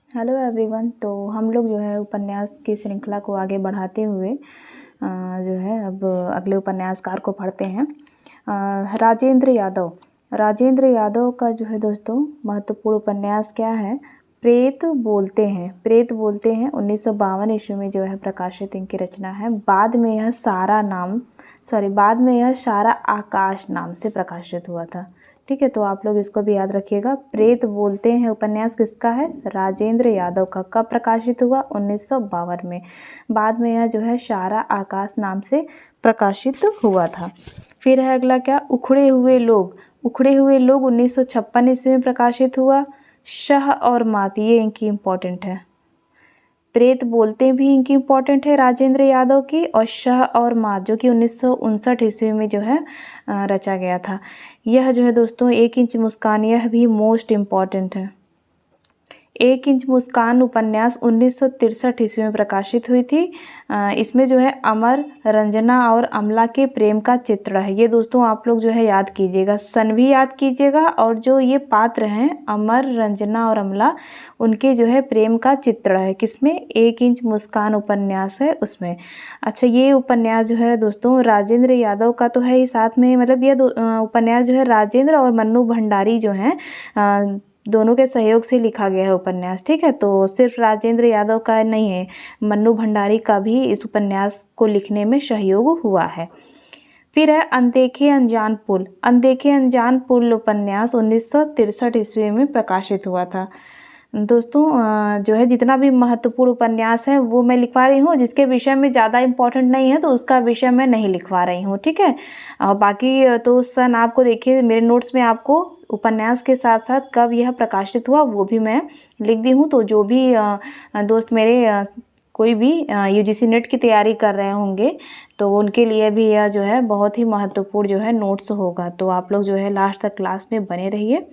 Hello everyone. तो हम लोग जो है उपन्यास की श्रृंखला को आगे बढ़ाते हुए जो है अब अगले उपन्यासकार को पढ़ते हैं। राजेंद्र यादव का जो है दोस्तों महत्वपूर्ण उपन्यास क्या है? प्रेत बोलते हैं। 1952 ईस्वी में जो है प्रकाशित इनकी रचना है। बाद में यह सारा आकाश नाम से प्रकाशित हुआ था। ठीक है, तो आप लोग इसको भी याद रखिएगा। प्रेत बोलते हैं उपन्यास किसका है? राजेंद्र यादव का। कब प्रकाशित हुआ? 1952 में। बाद में यह जो है सारा आकाश नाम से प्रकाशित हुआ था। फिर है अगला क्या? उखड़े हुए लोग 1956 ईस्वी में प्रकाशित हुआ। शह और मात, ये इनकी इम्पोर्टेंट है। प्रेत बोलते भी इनकी इम्पोर्टेंट है राजेंद्र यादव की, और शह और मात जो कि 1959 ईस्वी में जो है रचा गया था। यह जो है दोस्तों 1 इंच मुस्कान, यह भी मोस्ट इम्पॉर्टेंट है। 1 इंच मुस्कान उपन्यास 1963 ईस्वी में प्रकाशित हुई थी। इसमें जो है अमर, रंजना और अमला के प्रेम का चित्र है। ये दोस्तों आप लोग जो है याद कीजिएगा, सन भी याद कीजिएगा, और जो ये पात्र हैं अमर, रंजना और अमला, उनके जो है प्रेम का चित्र है। किसमें? 1 इंच मुस्कान उपन्यास है उसमें। अच्छा, ये उपन्यास जो है दोस्तों राजेंद्र यादव का तो है ही, साथ में मतलब ये उपन्यास जो है राजेंद्र और मन्नू भंडारी जो हैं दोनों के सहयोग से लिखा गया है उपन्यास। ठीक है, तो सिर्फ राजेंद्र यादव का नहीं है, मन्नू भंडारी का भी इस उपन्यास को लिखने में सहयोग हुआ है। फिर है अनदेखे अनजान पुल उपन्यास 1963 ईस्वी में प्रकाशित हुआ था। दोस्तों जो है जितना भी महत्वपूर्ण उपन्यास है वो मैं लिखवा रही हूँ, जिसके विषय में ज़्यादा इम्पोर्टेंट नहीं है तो उसका विषय मैं नहीं लिखवा रही हूँ। ठीक है, और बाकी तो सन आपको देखिए मेरे नोट्स में आपको उपन्यास के साथ साथ कब यह प्रकाशित हुआ वो भी मैं लिख दी हूँ। तो जो भी दोस्त मेरे कोई भी यूजीसी नेट की तैयारी कर रहे होंगे तो उनके लिए भी यह जो है बहुत ही महत्वपूर्ण जो है नोट्स होगा। तो आप लोग जो है लास्ट तक क्लास में बने रहिए।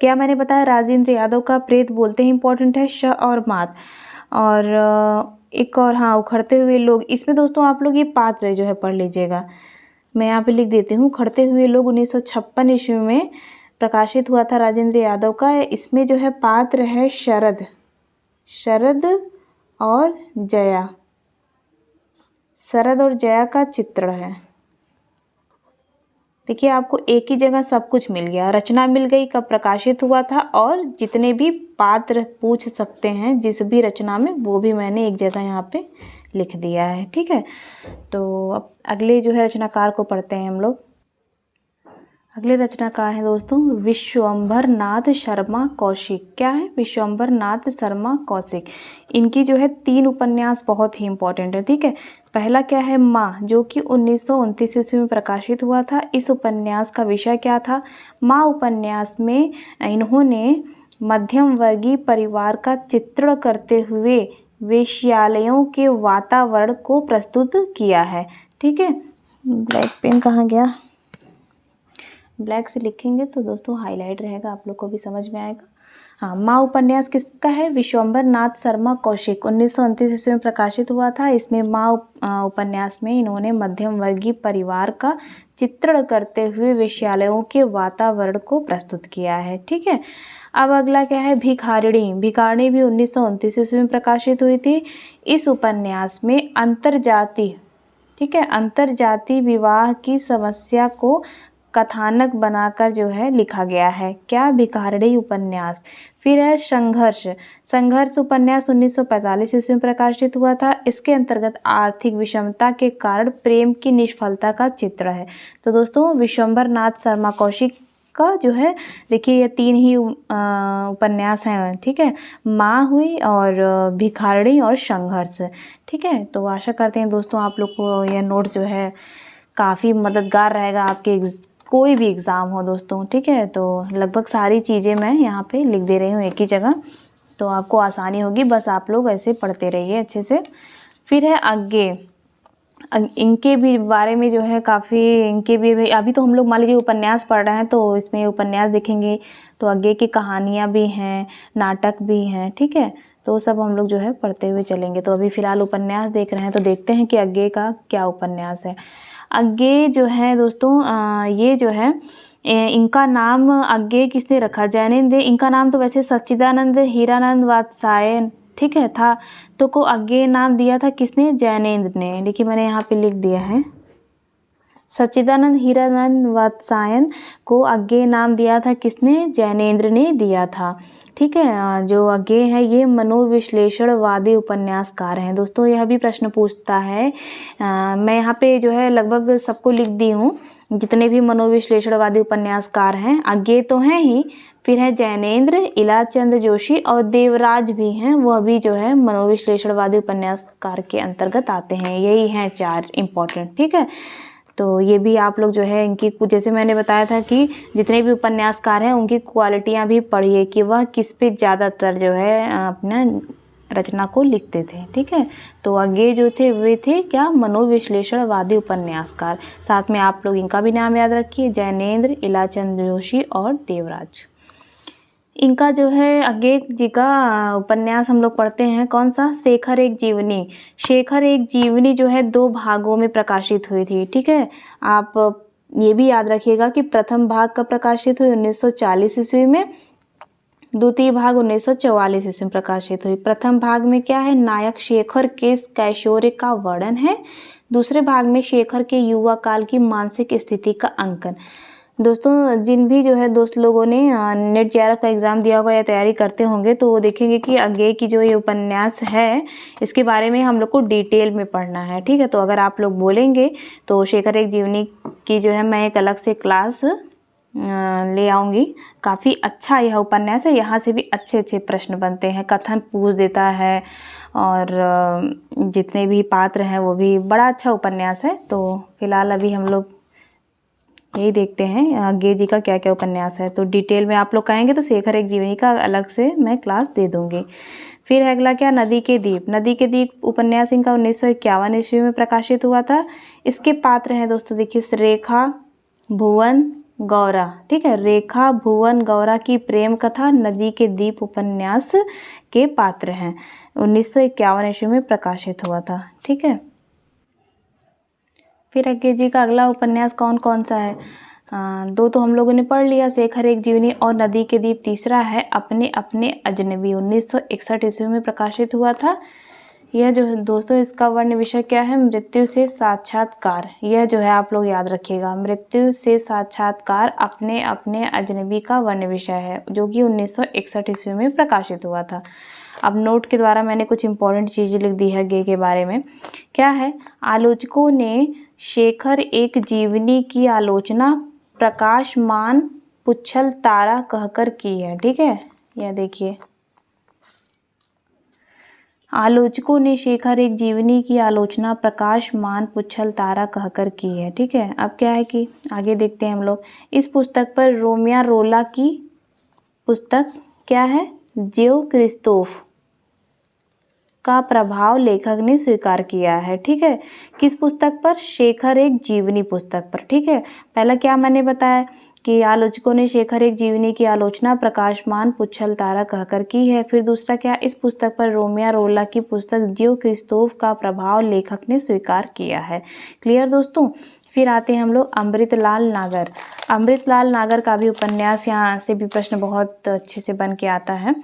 क्या मैंने बताया? राजेंद्र यादव का प्रेत बोलते हैं इम्पोर्टेंट है, श और मात। और एक और, हाँ, उखड़ते हुए लोग। इसमें दोस्तों आप लोग ये पात्र जो है पढ़ लीजिएगा। मैं यहाँ पे लिख देती हूँ। उखड़ते हुए लोग 1956 ईस्वी में प्रकाशित हुआ था राजेंद्र यादव का। इसमें जो है पात्र है शरद और जया। शरद और जया का चित्रण है। देखिए आपको एक ही जगह सब कुछ मिल गया, रचना मिल गई, कब प्रकाशित हुआ था, और जितने भी पात्र पूछ सकते हैं जिस भी रचना में, वो भी मैंने एक जगह यहाँ पे लिख दिया है। ठीक है, तो अब अगले जो है रचनाकार को पढ़ते हैं हम लोग। अगले रचनाकार हैं दोस्तों विश्वंभर नाथ शर्मा कौशिक। क्या है? विश्वंभर नाथ शर्मा कौशिक। इनकी जो है 3 उपन्यास बहुत ही इम्पोर्टेंट है। ठीक है, पहला क्या है? माँ, जो कि 1929 ईस्वी में प्रकाशित हुआ था। इस उपन्यास का विषय क्या था? माँ उपन्यास में इन्होंने मध्यम वर्गीय परिवार का चित्रण करते हुए वेश्यालयों के वातावरण को प्रस्तुत किया है। ठीक है, ब्लैक पेन कहाँ गया? ब्लैक से लिखेंगे तो दोस्तों हाईलाइट रहेगा, आप लोग को भी समझ में आएगा। हाँ, माँ उपन्यास किसका है? विश्वंभर नाथ शर्मा कौशिक। 1929 ईस्वी में प्रकाशित हुआ था। इसमें माँ उपन्यास में इन्होंने मध्यम वर्गीय परिवार का चित्रण करते हुए वेश्यालयों के वातावरण को प्रस्तुत किया है। ठीक है, अब अगला क्या है? भिखारिणी भी 1929 ईस्वी में प्रकाशित हुई थी। इस उपन्यास में अंतरजातीय विवाह की समस्या को कथानक बनाकर जो है लिखा गया है। क्या? भिखारिणी उपन्यास। फिर है संघर्ष उपन्यास 1945 ईस्वी में प्रकाशित हुआ था। इसके अंतर्गत आर्थिक विषमता के कारण प्रेम की निष्फलता का चित्र है। तो दोस्तों विश्वंभर नाथ शर्मा कौशिक का जो है देखिए ये 3 ही उपन्यास हैं। ठीक है, माँ हुई और भिखारिणी और संघर्ष। ठीक है, तो आशा करते हैं दोस्तों आप लोग को यह नोट जो है काफ़ी मददगार रहेगा आपके कोई भी एग्ज़ाम हो दोस्तों। ठीक है, तो लगभग सारी चीज़ें मैं यहाँ पे लिख दे रही हूँ एक ही जगह, तो आपको आसानी होगी। बस आप लोग ऐसे पढ़ते रहिए अच्छे से। फिर है आगे, इनके भी बारे में जो है काफ़ी, इनके भी अभी तो हम लोग मान लीजिए उपन्यास पढ़ रहे हैं तो इसमें उपन्यास देखेंगे तो आगे की कहानियाँ भी हैं, नाटक भी हैं। ठीक है, तो सब हम लोग जो है पढ़ते हुए चलेंगे। तो अभी फ़िलहाल उपन्यास देख रहे हैं तो देखते हैं कि आगे का क्या उपन्यास है। आगे जो है दोस्तों ये जो है इनका नाम आगे किसने रखा, जैनेन्द्र। इनका नाम तो वैसे सच्चिदानंद हीरानंद वात्स्यायन, ठीक है, था, तो को आगे नाम दिया था किसने, जैनेन्द्र ने। देखिए मैंने यहाँ पे लिख दिया है, सच्चिदानंद हीरानंद वात्स्यायन को आगे नाम दिया था किसने, जैनेन्द्र ने दिया था। ठीक है, जो आगे है ये मनोविश्लेषणवादी उपन्यासकार हैं। दोस्तों यह भी प्रश्न पूछता है, मैं यहाँ पे जो है लगभग सबको लिख दी हूँ, जितने भी मनोविश्लेषणवादी उपन्यासकार हैं। आगे तो हैं ही, फिर है जैनेन्द्र, इलाचंद जोशी और देवराज भी हैं, वह भी जो है मनोविश्लेषणवादी उपन्यासकार के अंतर्गत आते हैं। यही हैं 4 इम्पोर्टेंट। ठीक है, तो ये भी आप लोग जो है इनकी, जैसे मैंने बताया था कि जितने भी उपन्यासकार हैं उनकी क्वालिटियाँ भी पढ़िए कि वह किस पे ज़्यादातर जो है अपना रचना को लिखते थे। ठीक है, तो आगे जो थे वे थे क्या, मनोविश्लेषणवादी उपन्यासकार। साथ में आप लोग इनका भी नाम याद रखिए, जैनेन्द्र, इलाचंद जोशी और देवराज। इनका जो है आगे जी का उपन्यास हम लोग पढ़ते हैं, कौन सा, शेखर एक जीवनी। शेखर एक जीवनी जो है 2 भागों में प्रकाशित हुई थी। ठीक है, आप ये भी याद रखिएगा कि प्रथम भाग कब प्रकाशित हुई, 1940 ईस्वी में, द्वितीय भाग 1944 ईस्वी में प्रकाशित हुई। प्रथम भाग में क्या है, नायक शेखर के कैशोर्य का वर्णन है। दूसरे भाग में शेखर के युवा काल की मानसिक स्थिति का अंकन। दोस्तों जिन भी जो है दोस्त लोगों ने नेट जेआरएफ का एग्ज़ाम दिया होगा या तैयारी करते होंगे तो वो देखेंगे कि आगे की जो ये उपन्यास है इसके बारे में हम लोग को डिटेल में पढ़ना है। ठीक है, तो अगर आप लोग बोलेंगे तो शेखर एक जीवनी की जो है मैं एक अलग से क्लास ले आऊँगी। काफ़ी अच्छा यह उपन्यास है, यहाँ से भी अच्छे अच्छे प्रश्न बनते हैं, कथन पूछ देता है और जितने भी पात्र हैं वो भी, बड़ा अच्छा उपन्यास है। तो फिलहाल अभी हम लोग यही देखते हैं आगे जी का क्या क्या उपन्यास है। तो डिटेल में आप लोग कहेंगे तो शेखर एक जीवनी का अलग से मैं क्लास दे दूँगी। फिर है अगला क्या, नदी के दीप। नदी के दीप उपन्यास इनका 1951 ईस्वी में प्रकाशित हुआ था। इसके पात्र हैं दोस्तों देखिए, रेखा, भुवन, गौरा। ठीक है, रेखा, भुवन, गौरा की प्रेम कथा नदी के दीप उपन्यास के पात्र हैं। 1951 ईस्वी में प्रकाशित हुआ था। ठीक है, फिर आगे जी का अगला उपन्यास कौन कौन सा है, 2 तो हम लोगों ने पढ़ लिया, शेखर एक जीवनी और नदी के दीप। तीसरा है अपने अपने अजनबी, 1961 ईस्वी में प्रकाशित हुआ था। यह जो है दोस्तों इसका वर्ण विषय क्या है, मृत्यु से साक्षात्कार। यह जो है आप लोग याद रखिएगा, मृत्यु से साक्षात्कार अपने अपने अजनबी का वर्ण विषय है, जो कि 1961 ईस्वी में प्रकाशित हुआ था। अब नोट के द्वारा मैंने कुछ इंपॉर्टेंट चीज़ें लिख दी है गे के बारे में। क्या है, आलोचकों ने शेखर एक जीवनी की आलोचना प्रकाशमान पुच्छल तारा कहकर की है। ठीक है, यह देखिए, आलोचकों ने शेखर एक जीवनी की आलोचना प्रकाशमान पुच्छल तारा कहकर की है। ठीक है, अब क्या है कि आगे देखते हैं हम लोग। इस पुस्तक पर रोमियो रोला की पुस्तक क्या है, ज्यो क्रिस्तोफ का प्रभाव लेखक ने स्वीकार किया है। ठीक है, किस पुस्तक पर, शेखर एक जीवनी पुस्तक पर। ठीक है, पहला क्या मैंने बताया कि आलोचकों ने शेखर एक जीवनी की आलोचना प्रकाशमान पुच्छल तारा कहकर की है। फिर दूसरा क्या, इस पुस्तक पर रोमियो रोला की पुस्तक ज्यो क्रिस्तोफ का प्रभाव लेखक ने स्वीकार किया है। क्लियर दोस्तों। फिर आते हैं हम लोग अमृतलाल नागर। अमृतलाल नागर का भी उपन्यास, यहाँ से भी प्रश्न बहुत अच्छे से बन के आता है।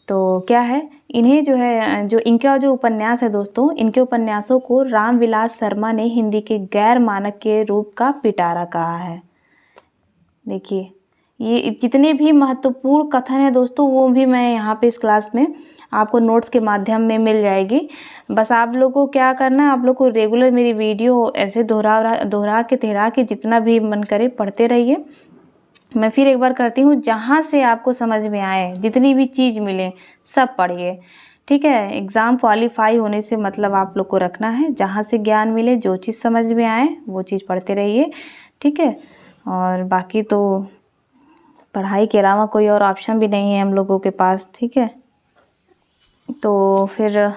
तो क्या है, इन्हें जो है, जो इनका जो उपन्यास है दोस्तों, इनके उपन्यासों को रामविलास शर्मा ने हिंदी के गैर मानक के रूप का पिटारा कहा है। देखिए, ये जितने भी महत्वपूर्ण कथन है दोस्तों वो भी मैं यहाँ पे इस क्लास में आपको नोट्स के माध्यम में मिल जाएगी। बस आप लोग को क्या करना है, आप लोग को रेगुलर मेरी वीडियो ऐसे दोहरा के जितना भी मन करे पढ़ते रहिए। मैं फिर एक बार करती हूँ, जहाँ से आपको समझ में आए, जितनी भी चीज़ मिले सब पढ़िए। ठीक है, एग्ज़ाम क्वालिफाई होने से मतलब आप लोग को रखना है, जहाँ से ज्ञान मिले, जो चीज़ समझ में आए वो चीज़ पढ़ते रहिए। ठीक है, और बाकी तो पढ़ाई के अलावा कोई और ऑप्शन भी नहीं है हम लोगों के पास। ठीक है, तो फिर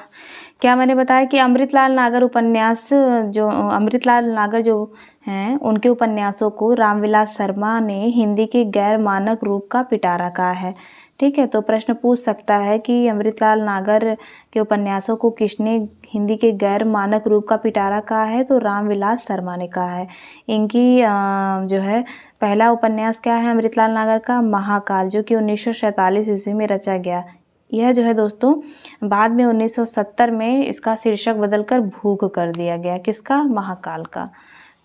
क्या मैंने बताया कि अमृतलाल नागर उपन्यास, जो अमृतलाल नागर जो हैं उनके उपन्यासों को रामविलास शर्मा ने हिंदी के गैर मानक रूप का पिटारा कहा है। ठीक है, तो प्रश्न पूछ सकता है कि अमृतलाल नागर के उपन्यासों को किसने हिंदी के गैर मानक रूप का पिटारा कहा है, तो रामविलास शर्मा ने कहा है। इनकी जो है पहला उपन्यास क्या है अमृतलाल नागर का? महाकाल, जो कि 1947 ईस्वी में रचा गया। यह जो है दोस्तों बाद में 1970 में इसका शीर्षक बदलकर भूख कर दिया गया। किसका? महाकाल का।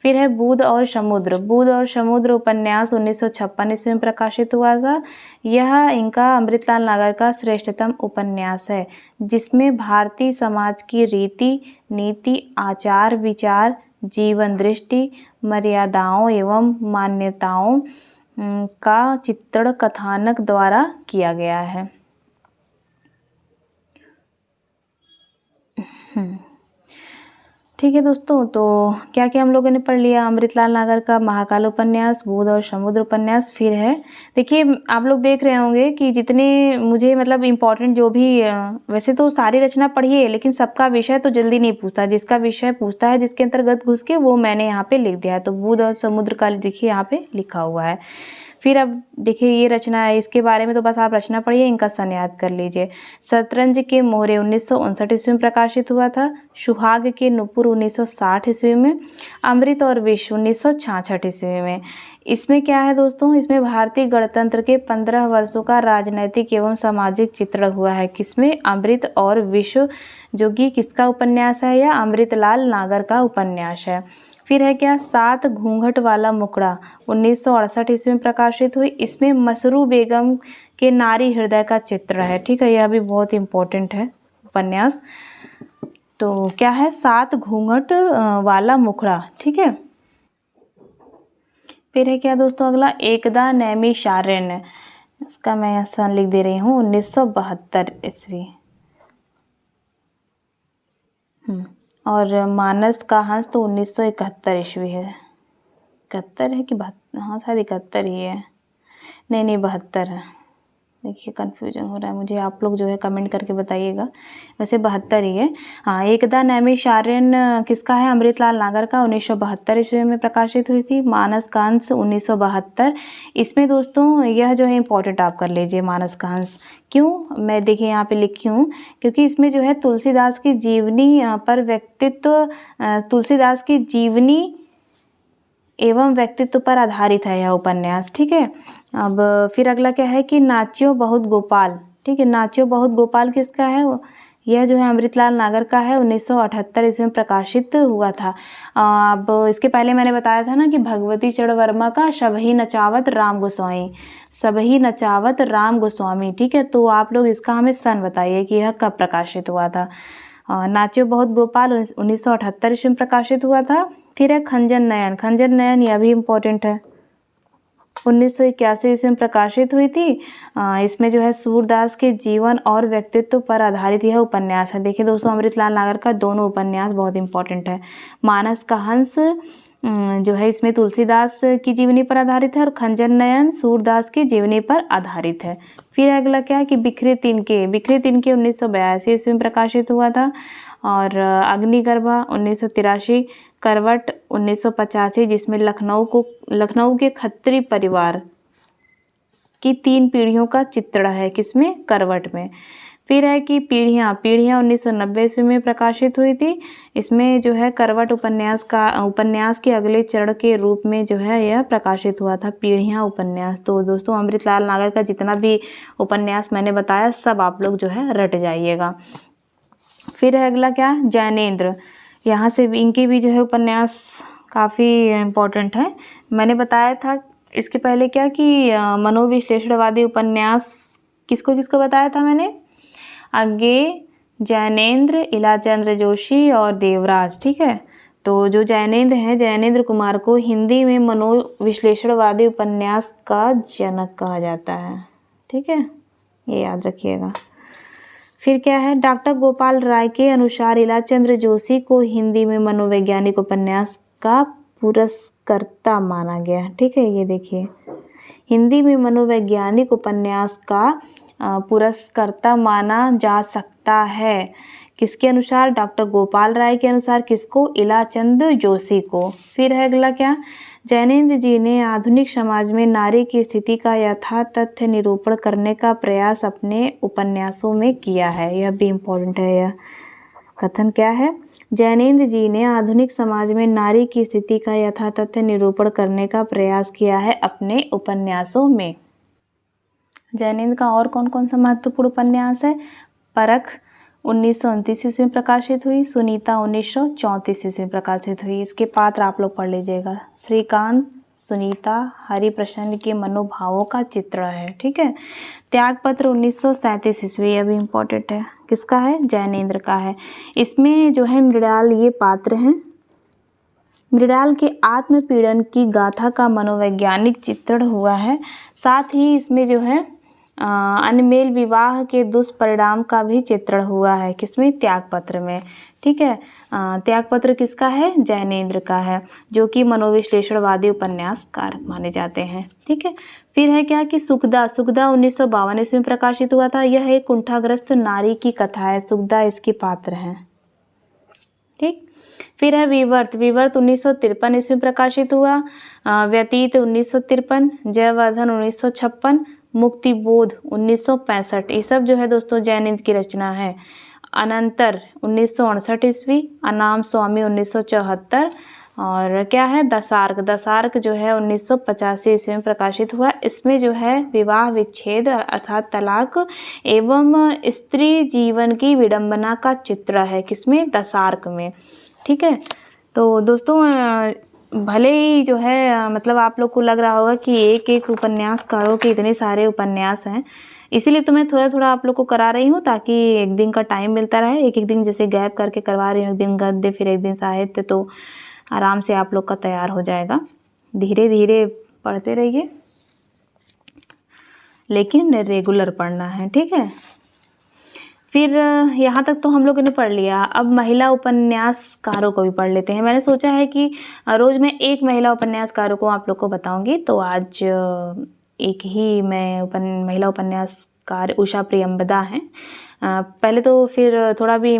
फिर है बूंद और समुद्र। बूंद और समुद्र उपन्यास 1956 ईस्वी में प्रकाशित हुआ था। यह इनका अमृतलाल नागर का श्रेष्ठतम उपन्यास है, जिसमें भारतीय समाज की रीति नीति, आचार विचार, जीवन दृष्टि, मर्यादाओं एवं मान्यताओं का चित्रण कथानक द्वारा किया गया है। ठीक है दोस्तों, तो क्या क्या हम लोगों ने पढ़ लिया? अमृतलाल नागर का महाकाल उपन्यास, बूंद और समुद्र उपन्यास। फिर है, देखिए आप लोग देख रहे होंगे कि जितने मुझे मतलब इम्पोर्टेंट जो भी वैसे तो सारी रचना पढ़िए, लेकिन सबका विषय तो जल्दी नहीं पूछता। जिसका विषय पूछता है जिसके अंतर्गत घुस के, वो मैंने यहाँ पे लिख दिया है। तो बूंद और समुद्र का देखिए यहाँ पे लिखा हुआ है। फिर अब देखिए ये रचना है, इसके बारे में तो बस आप रचना पढ़िए, इनका सन याद कर लीजिए। शतरंज के मोहरे 1959 ईस्वी में प्रकाशित हुआ था। सुहाग के नुपुर 1960 ईस्वी में। अमृत और विष 1966 ईस्वी में। इसमें क्या है दोस्तों, इसमें भारतीय गणतंत्र के 15 वर्षों का राजनैतिक एवं सामाजिक चित्रण हुआ है। किसमें? अमृत और विश्व, जो कि किसका उपन्यास है? या अमृतलाल नागर का उपन्यास है। फिर है क्या? 7 घूंघट वाला मुखड़ा 1968 ईस्वी में प्रकाशित हुई। इसमें मसरू बेगम के नारी हृदय का चित्र है। ठीक है, यह भी बहुत इम्पोर्टेंट है उपन्यास। तो क्या है? 7 घूंघट वाला मुखड़ा। ठीक है। फिर है क्या दोस्तों अगला? एकदा नैमिषारण्य। इसका मैं ऐसा लिख दे रही हूँ 1972 ईस्वी। और मानस का हंस तो 1971 ईस्वी है। 71 है कि 72? हाँ शायद 71 ही है। नहीं 72 है। देखिए कन्फ्यूजन हो रहा है मुझे, आप लोग जो है कमेंट करके बताइएगा। वैसे 72 ही है। हाँ, एकदा नैमिषारण्य किसका है? अमृतलाल नागर का। 1972 ईस्वी में प्रकाशित हुई थी। मानस का हंस 1972। इसमें दोस्तों यह जो है इम्पोर्टेंट आप कर लीजिए, मानस का हंस। क्यों? मैं देखिए यहाँ पे लिखी हूँ, क्योंकि इसमें जो है तुलसीदास की जीवनी पर व्यक्तित्व, तुलसीदास की जीवनी एवं व्यक्तित्व पर आधारित है यह उपन्यास। ठीक है। अब फिर अगला क्या है कि नाच्यो बहुत गोपाल। ठीक है, नाच्यो बहुत गोपाल किसका है? यह जो है अमृतलाल नागर का है। 1978 ईस्वी में प्रकाशित हुआ था। अब इसके पहले मैंने बताया था ना कि भगवती चरण वर्मा का सबही नचावत राम गोस्वामी, सबही नचावत राम गोस्वामी। ठीक है, तो आप लोग इसका हमें सन बताइए कि यह कब प्रकाशित हुआ था। नाच्यो बहुत गोपाल 1978 ईस्वी में प्रकाशित हुआ था। फिर है खंजन नयन। खंजन नयन यह भी इम्पोर्टेंट है, 1981 ईस्वी में प्रकाशित हुई थी। इसमें जो है सूरदास के जीवन और व्यक्तित्व पर आधारित यह उपन्यास है। देखिए दोस्तों अमृतलाल नागर का दोनों उपन्यास बहुत इंपॉर्टेंट है। मानस का हंस जो है इसमें तुलसीदास की जीवनी पर आधारित है, और खंजन नयन सूरदास की जीवनी पर आधारित है। फिर अगला क्या है कि बिखरे तिनके। बिखरे तिनके 1982 ईस्वी में प्रकाशित हुआ था। और अग्निगर्भा 1983। करवट 1985, जिसमें लखनऊ के खत्री परिवार की 3 पीढ़ियों का चित्रण है। किसमें? करवट में। फिर है कि पीढ़ियाँ 1990 ईस्वी में प्रकाशित हुई थी। इसमें जो है करवट उपन्यास के अगले चरण के रूप में जो है यह प्रकाशित हुआ था, पीढ़ियाँ उपन्यास। तो दोस्तों अमृतलाल नागर का जितना भी उपन्यास मैंने बताया सब आप लोग जो है रट जाइएगा। फिर है अगला क्या? जैनेंद्र। यहाँ से इनके भी जो है उपन्यास काफ़ी इम्पोर्टेंट है। मैंने बताया था इसके पहले क्या कि मनोविश्लेषणवादी उपन्यास किसको किसको बताया था मैंने? आगे जैनेंद्र, इलाचंद्र जोशी और देवराज। ठीक है, तो जो जैनेंद्र हैं, जैनेंद्र कुमार को हिंदी में मनोविश्लेषणवादी उपन्यास का जनक कहा जाता है। ठीक है, ये याद रखिएगा। फिर क्या है? डॉक्टर गोपाल राय के अनुसार इलाचंद्र जोशी को हिंदी में मनोवैज्ञानिक उपन्यास का पुरस्कर्ता माना गया। ठीक है, ये देखिए हिंदी में मनोवैज्ञानिक उपन्यास का पुरस्कर्ता माना जा सकता है। किसके अनुसार? डॉक्टर गोपाल राय के अनुसार। किसको? इलाचंद्र जोशी को। फिर है अगला क्या? जैनेंद्र जी ने आधुनिक समाज में नारी की स्थिति का यथार्थ तथ्य निरूपण करने का प्रयास अपने उपन्यासों में किया है। यह भी इम्पोर्टेंट है। यह कथन क्या है? जैनेन्द्र जी ने आधुनिक समाज में नारी की स्थिति का यथातथ्य निरूपण करने का प्रयास किया है अपने उपन्यासों में। जैनेन्द्र का और कौन कौन सा महत्वपूर्ण उपन्यास है? परख 1929 ईस्वी में प्रकाशित हुई, सुनीता 1934 ईस्वी में प्रकाशित हुई। इसके पात्र आप लोग पढ़ लीजिएगा। श्रीकांत, सुनीता, हरिप्रसन्न के मनोभावों का चित्र है, ठीक है। त्यागपत्र 1937 ईस्वी, अभी इम्पोर्टेंट है। किसका है? जैनेन्द्र का है। इसमें जो है मृणाल ये पात्र हैं। मृणाल के आत्मपीड़न की गाथा का मनोवैज्ञानिक चित्रण हुआ है। साथ ही इसमें जो है अनमेल विवाह के दुष्परिणाम का भी चित्रण हुआ है। किसमें? त्यागपत्र में, ठीक है। त्यागपत्र किसका है? जैनेन्द्र का है, जो कि मनोविश्लेषणवादी उपन्यासकार माने जाते हैं, ठीक है। फिर है क्या कि सुखदा 1952 ईस्वी में प्रकाशित हुआ था। यह एक कुंठाग्रस्त नारी की कथा है। सुखदा इसके पात्र हैं, ठीक। फिर है विवर्त 1953 ईस्वी में प्रकाशित हुआ। व्यतीत 1953, जयवर्धन 1956, मुक्तिबोध 1965। ये सब जो है दोस्तों जैनेन्द्र की रचना है। अनंतर 1968 ईस्वी, अनाम स्वामी 1974, और क्या है? दसार्क जो है 1985 ईस्वी में प्रकाशित हुआ। इसमें जो है विवाह विच्छेद अर्थात तलाक एवं स्त्री जीवन की विडंबना का चित्र है। किसमें? दसार्क में, ठीक है। तो दोस्तों भले ही जो है मतलब आप लोग को लग रहा होगा कि एक एक उपन्यासकारों के इतने सारे उपन्यास हैं, इसीलिए तो मैं थोड़ा थोड़ा आप लोग को करा रही हूँ, ताकि एक दिन का टाइम मिलता रहे। एक एक दिन जैसे गैप करके करवा रही हूँ, एक दिन गद्य फिर एक दिन साहित्य, तो आराम से आप लोग का तैयार हो जाएगा। धीरे धीरे पढ़ते रहिए, लेकिन रेगुलर पढ़ना है, ठीक है। फिर यहाँ तक तो हम लोगों ने पढ़ लिया। अब महिला उपन्यासकारों को भी पढ़ लेते हैं। मैंने सोचा है कि रोज़ मैं एक महिला उपन्यासकारों को आप लोग को बताऊंगी, तो आज एक ही मैं महिला उपन्यासकार उषा प्रियंवदा हैं। पहले तो फिर थोड़ा भी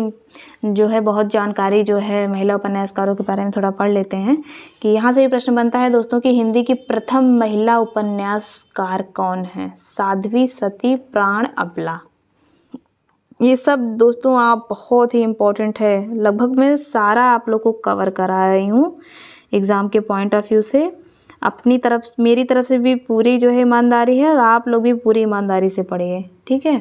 जो है बहुत जानकारी जो है महिला उपन्यासकारों के बारे में थोड़ा पढ़ लेते हैं कि यहाँ से भी प्रश्न बनता है दोस्तों कि हिंदी की प्रथम महिला उपन्यासकार कौन है? साध्वी, सती, प्राण, अबला। ये सब दोस्तों आप बहुत ही इम्पोर्टेंट है। लगभग मैं सारा आप लोग को कवर करा रही हूँ एग्ज़ाम के पॉइंट ऑफ व्यू से। अपनी तरफ मेरी तरफ से भी पूरी जो है ईमानदारी है, और आप लोग भी पूरी ईमानदारी से पढ़िए, ठीक है।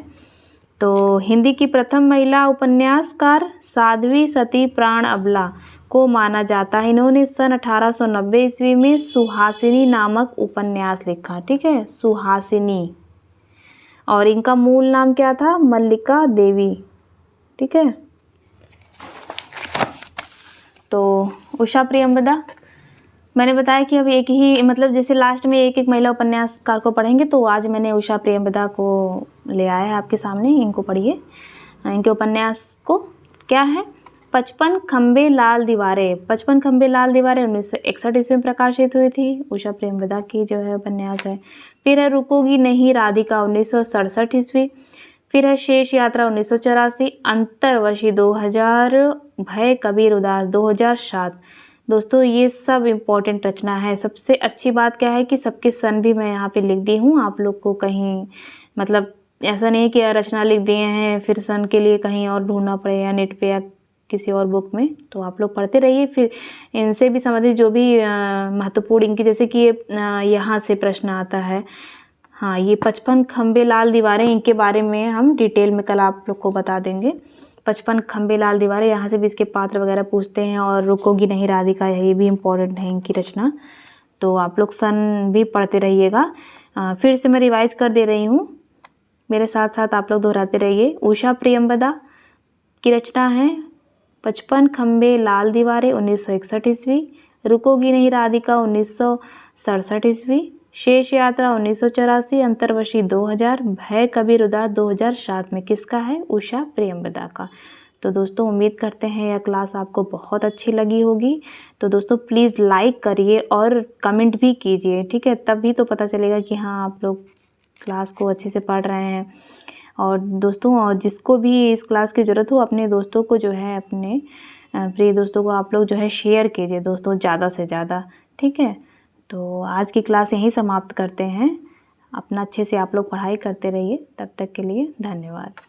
तो हिंदी की प्रथम महिला उपन्यासकार साध्वी सती प्राण अबला को माना जाता है। इन्होंने सन 1890 ईस्वी में सुहासिनी नामक उपन्यास लिखा, ठीक है, सुहासिनी। और इनका मूल नाम क्या था? मल्लिका देवी, ठीक है। तो उषा प्रियंवदा मैंने बताया कि अब एक ही मतलब जैसे लास्ट में एक एक महिला उपन्यासकार को पढ़ेंगे, तो आज मैंने उषा प्रियंवदा को ले आया है आपके सामने। इनको पढ़िए, इनके उपन्यास को। क्या है? 55 खंबे लाल दीवारें। 55 खंबे लाल दीवारें 1961 ईस्वी में प्रकाशित हुई थी। उषा प्रेमवदा की जो है उपन्यास है। फिर है रुकोगी नहीं राधिका 1967 ईस्वी। फिर है शेष यात्रा 1984, अंतर्वशी 2000, भय कबीर उदास 2007। दोस्तों ये सब इम्पोर्टेंट रचना है। सबसे अच्छी बात क्या है कि सबके सन भी मैं यहाँ पे लिख दी हूँ। आप लोग को कहीं मतलब ऐसा नहीं कि रचना लिख दिए हैं फिर सन के लिए कहीं और ढूंढना पड़े या नेट पे या किसी और बुक में। तो आप लोग पढ़ते रहिए। फिर इनसे भी संबंधित जो भी महत्वपूर्ण इनकी जैसे कि यहाँ से प्रश्न आता है, हाँ ये 55 खंबे लाल दीवारें, इनके बारे में हम डिटेल में कल आप लोग को बता देंगे। 55 खंबे लाल दीवारें, यहाँ से भी इसके पात्र वगैरह पूछते हैं। और रुकोगी नहीं राधिका, ये भी इम्पोर्टेंट है इनकी रचना। तो आप लोग सन भी पढ़ते रहिएगा। फिर से मैं रिवाइज कर दे रही हूँ, मेरे साथ साथ आप लोग दोहराते रहिए। उषा प्रियंवदा की रचना है 55 खंबे लाल दीवारें 1961 ईस्वी, रुकोगी नहीं राधिका 1967 ईस्वी, शेष यात्रा 1984, अंतर्वशी 2000, भय कबीर उदास 2007 में किसका है? उषा प्रियंवदा का। तो दोस्तों उम्मीद करते हैं यह क्लास आपको बहुत अच्छी लगी होगी। तो दोस्तों प्लीज़ लाइक करिए और कमेंट भी कीजिए, ठीक है, तभी तो पता चलेगा कि हाँ आप लोग क्लास को अच्छे से पढ़ रहे हैं। और दोस्तों और जिसको भी इस क्लास की ज़रूरत हो अपने दोस्तों को जो है, अपने प्रिय दोस्तों को आप लोग जो है शेयर कीजिए दोस्तों ज़्यादा से ज़्यादा, ठीक है। तो आज की क्लास यहीं समाप्त करते हैं। अपना अच्छे से आप लोग पढ़ाई करते रहिए। तब तक के लिए धन्यवाद।